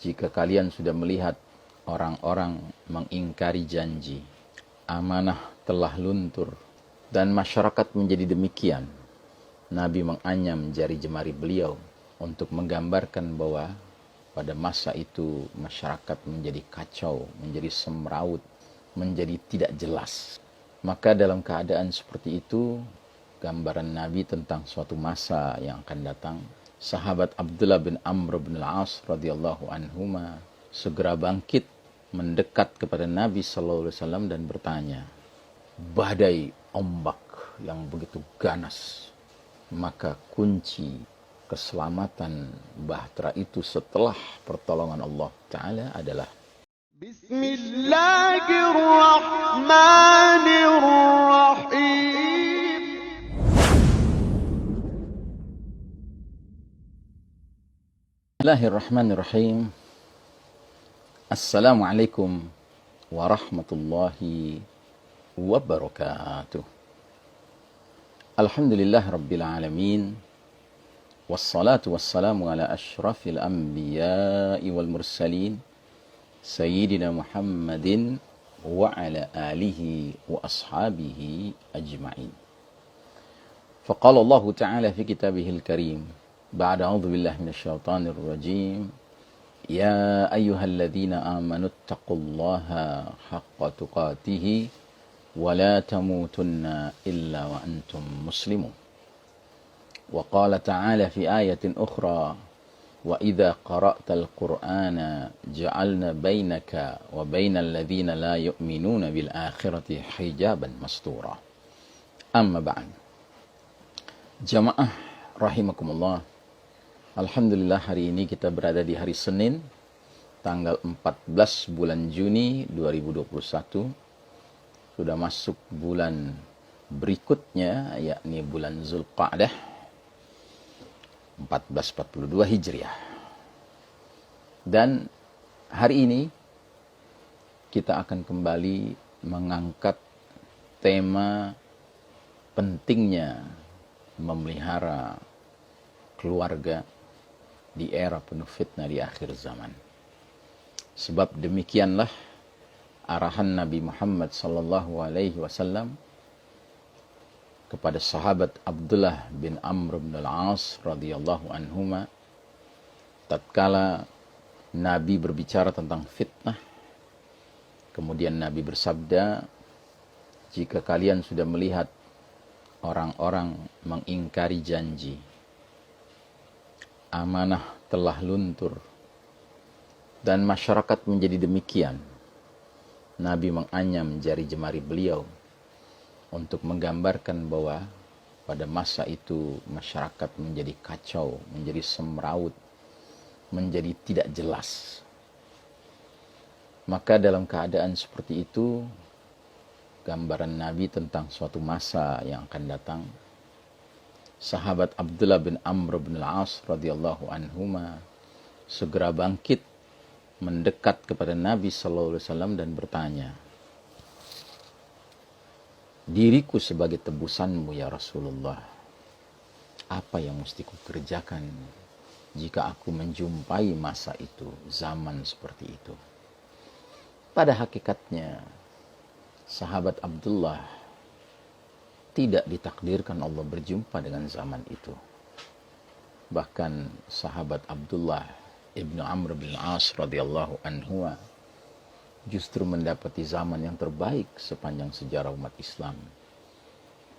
Jika kalian sudah melihat orang-orang mengingkari janji, amanah telah luntur, dan masyarakat menjadi demikian, Nabi menganyam jari jemari beliau untuk menggambarkan bahwa pada masa itu masyarakat menjadi kacau, menjadi semraut, menjadi tidak jelas. Maka dalam keadaan seperti itu, gambaran Nabi tentang suatu masa yang akan datang, sahabat Abdullah bin Amr bin al-As radhiyallahu anhuma segera bangkit mendekat kepada Nabi sallallahu alaihi wasallam dan bertanya, badai ombak yang begitu ganas, maka kunci keselamatan bahtera itu setelah pertolongan Allah Ta'ala adalah Bismillahirrahmanirrahim. Bismillahirrahmanirrahim. Assalamualaikum warahmatullahi wabarakatuh. Alhamdulillah Rabbil Alamin. Wassalatu wassalamu ala ashrafil anbiya'i wal mursalin Sayyidina Muhammadin wa ala alihi wa ashabihi ajma'in. Faqala Allah Ta'ala fi kitabihil karim ba'da a'udzu billahi minasyaitonir rajim. Ya ayyuhalladzina amanu taqullaha haqqa tuqatihi wa la tamutunna illa wa antum muslimun. Wa qala ta'ala fi ayatin ukhra wa idza qara'tal qur'ana ja'alna bainaka wa bainal ladzina la yu'minuna bil akhirati hijaban mastura. Amma ba'd. Jamaah rahimakumullah. Alhamdulillah hari ini kita berada di hari Senin tanggal 14 bulan Juni 2021. Sudah masuk bulan berikutnya, yakni bulan Zulqa'dah 1442 Hijriah. Dan hari ini kita akan kembali mengangkat tema pentingnya memelihara keluarga di era penuh fitnah di akhir zaman. Sebab demikianlah arahan Nabi Muhammad sallallahu alaihi wasallam kepada sahabat Abdullah bin Amr bin al-As radhiyallahu anhuma tatkala Nabi berbicara tentang fitnah. Kemudian Nabi bersabda, jika kalian sudah melihat orang-orang mengingkari janji, amanah telah luntur, dan masyarakat menjadi demikian, Nabi menganyam jari jemari beliau untuk menggambarkan bahwa pada masa itu masyarakat menjadi kacau, menjadi semraut, menjadi tidak jelas. Maka dalam keadaan seperti itu, gambaran Nabi tentang suatu masa yang akan datang, sahabat Abdullah bin Amr bin al-As radhiyallahu anhuma segera bangkit mendekat kepada Nabi sallallahu alaihi wasallam dan bertanya, diriku sebagai tebusanmu ya Rasulullah, apa yang mesti kukerjakan jika aku menjumpai masa itu, zaman seperti itu? Pada hakikatnya sahabat Abdullah tidak ditakdirkan Allah berjumpa dengan zaman itu. Bahkan sahabat Abdullah ibnu Amr bin As radhiyallahu anhu justru mendapati zaman yang terbaik sepanjang sejarah umat Islam,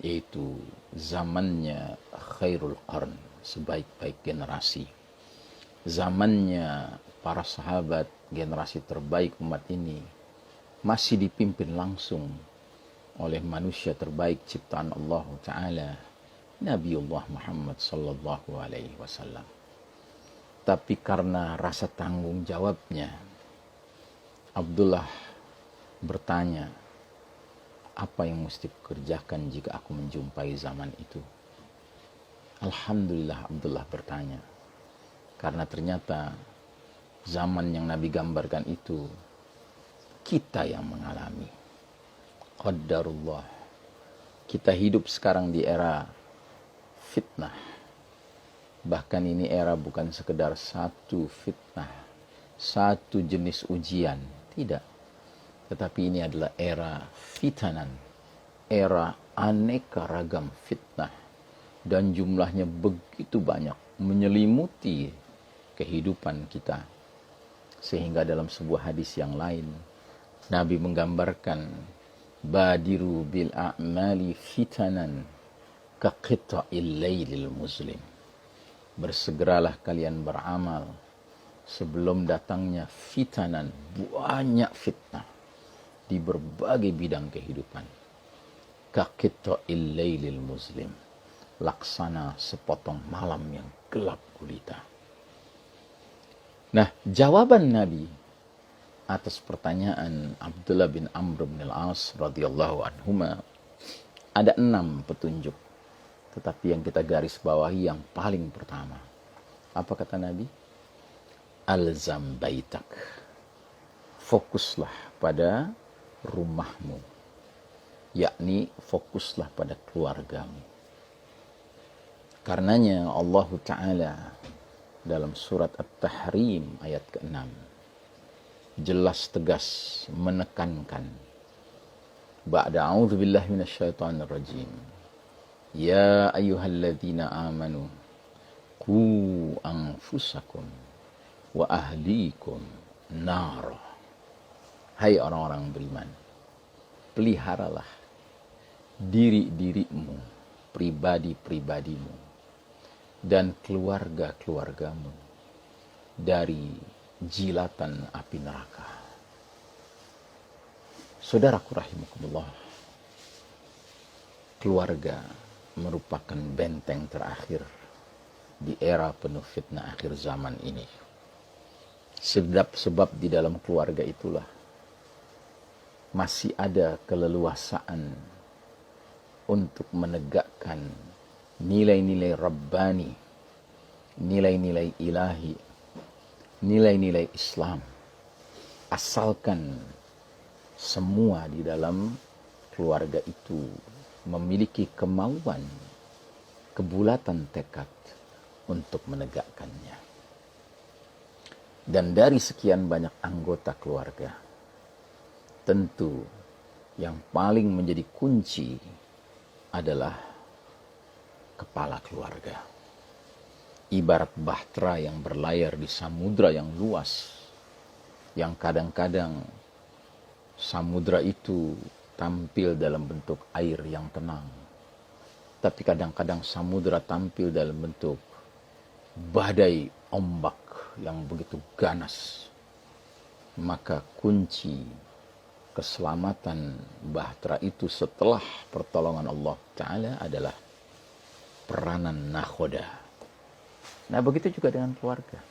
yaitu zamannya khairul qarn, sebaik-baik generasi. Zamannya para sahabat, generasi terbaik umat ini, masih dipimpin langsung oleh manusia terbaik ciptaan Allah Ta'ala, Nabiullah Muhammad sallallahu alaihi wasallam. Tapi karena rasa tanggung jawabnya, Abdullah bertanya, apa yang mesti kukerjakan jika aku menjumpai zaman itu? Alhamdulillah Abdullah bertanya, karena ternyata zaman yang Nabi gambarkan itu kita yang mengalami. Qaddarullah, kita hidup sekarang di era fitnah. Bahkan ini era bukan sekedar satu fitnah, satu jenis ujian. Tidak. Tetapi ini adalah era fitanan, era aneka ragam fitnah. Dan jumlahnya begitu banyak, menyelimuti kehidupan kita. Sehingga dalam sebuah hadis yang lain, Nabi menggambarkan, badiru bil a'mali fitanan ka qita'il laylil muslim. Bersegeralah kalian beramal sebelum datangnya fitanan, banyak fitnah di berbagai bidang kehidupan. Ka qita'il laylil muslim, laksana sepotong malam yang gelap gulita. Nah, jawaban Nabi atas pertanyaan Abdullah bin Amr bin al-As radhiyallahu anhuma ada 6 petunjuk. Tetapi yang kita garis bawahi yang paling pertama. Apa kata Nabi? Alzam baitak. Fokuslah pada rumahmu. Yakni fokuslah pada keluargamu. Karenanya Allah Ta'ala dalam surat At-Tahrim ayat ke-6 jelas tegas menekankan, ba'da a'udzubillahi minasyaitonir rajim, ya ayyuhalladzina amanu qu anfusakum wa ahlikum nar. Hai orang-orang beriman, peliharalah diri-dirimu, pribadi-pribadimu dan keluarga-keluargamu dari jilatan api neraka. Saudaraku rahimakumullah, keluarga merupakan benteng terakhir di era penuh fitnah akhir zaman ini. Sebab di dalam keluarga itulah masih ada keleluasaan untuk menegakkan nilai-nilai Rabbani, nilai-nilai ilahi, nilai-nilai Islam. Asalkan semua di dalam keluarga itu memiliki kemauan, kebulatan tekad untuk menegakkannya. Dan dari sekian banyak anggota keluarga, tentu yang paling menjadi kunci adalah kepala keluarga. Ibarat bahtera yang berlayar di samudra yang luas, yang kadang-kadang samudra itu tampil dalam bentuk air yang tenang, tapi kadang-kadang samudra tampil dalam bentuk badai ombak yang begitu ganas. Maka kunci keselamatan bahtera itu setelah pertolongan Allah Ta'ala adalah peranan nakhoda. Nah, begitu juga dengan keluarga.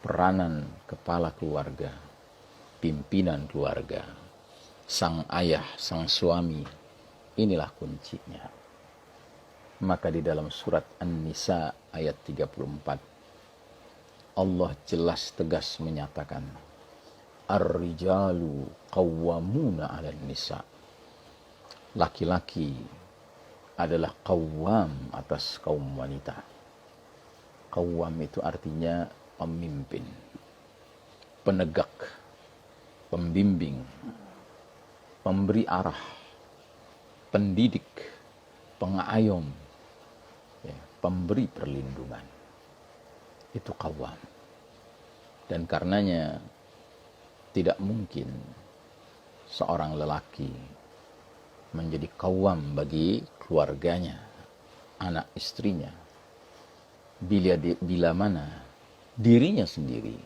Peranan kepala keluarga, pimpinan keluarga, sang ayah, sang suami, inilah kuncinya. Maka di dalam surat An-Nisa ayat 34, Allah jelas tegas menyatakan, Ar-rijalu qawwamuna 'alan nisa. Laki-laki adalah qawwam atas kaum wanita. Qawwam itu artinya pemimpin, penegak, pembimbing, pemberi arah, pendidik, pengayom, ya, pemberi perlindungan. Itu qawwam. Dan karenanya tidak mungkin seorang lelaki menjadi qawwam bagi keluarganya, anak istrinya, bila mana dirinya sendiri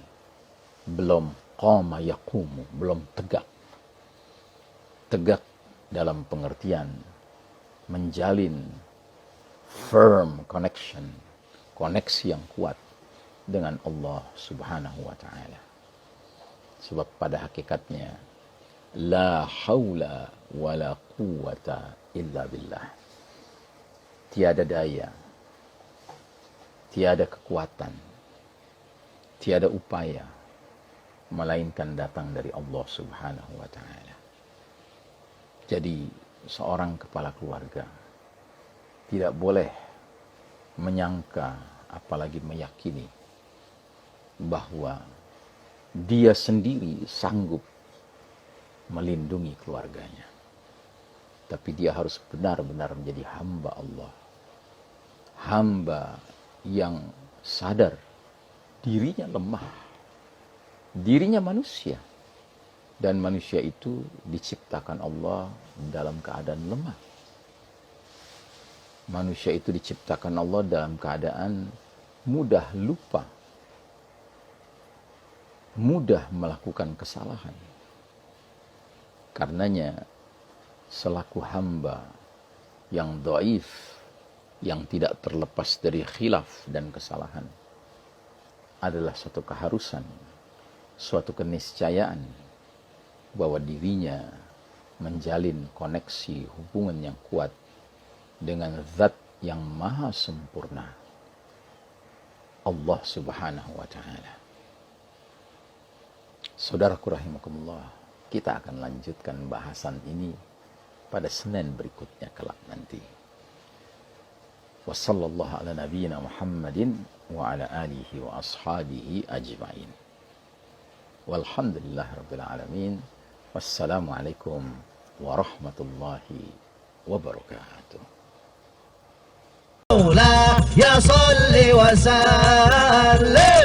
belum qama yaqumu, belum tegak dalam pengertian menjalin firm connection, koneksi yang kuat dengan Allah Subhanahu wa Ta'ala. Sebab pada hakikatnya la haula wala quwata illa billah. Tiada daya, tiada kekuatan, tiada upaya melainkan datang dari Allah Subhanahu wa Ta'ala. Jadi seorang kepala keluarga tidak boleh menyangka, apalagi meyakini bahwa dia sendiri sanggup melindungi keluarganya. Tapi dia harus benar-benar menjadi hamba Allah. Hamba yang sadar dirinya lemah. Dirinya manusia. Dan manusia itu diciptakan Allah dalam keadaan lemah. Manusia itu diciptakan Allah dalam keadaan mudah lupa. Mudah melakukan kesalahan. Karenanya selaku hamba yang dhaif, yang tidak terlepas dari khilaf dan kesalahan, adalah suatu keharusan, suatu keniscayaan bahwa dirinya menjalin koneksi hubungan yang kuat dengan Zat yang maha sempurna, Allah Subhanahu wa Ta'ala. Saudaraku rahimakumullah, kita akan lanjutkan bahasan ini pada Senin berikutnya kelak nanti. Wa sallallahu ala nabiyyina Muhammadin wa ala alihi wa ashabihi ajma'in. Walhamdulillah rabbil alamin. Wassalamualaikum warahmatullahi wabarakatuh. Ya salli wa sallim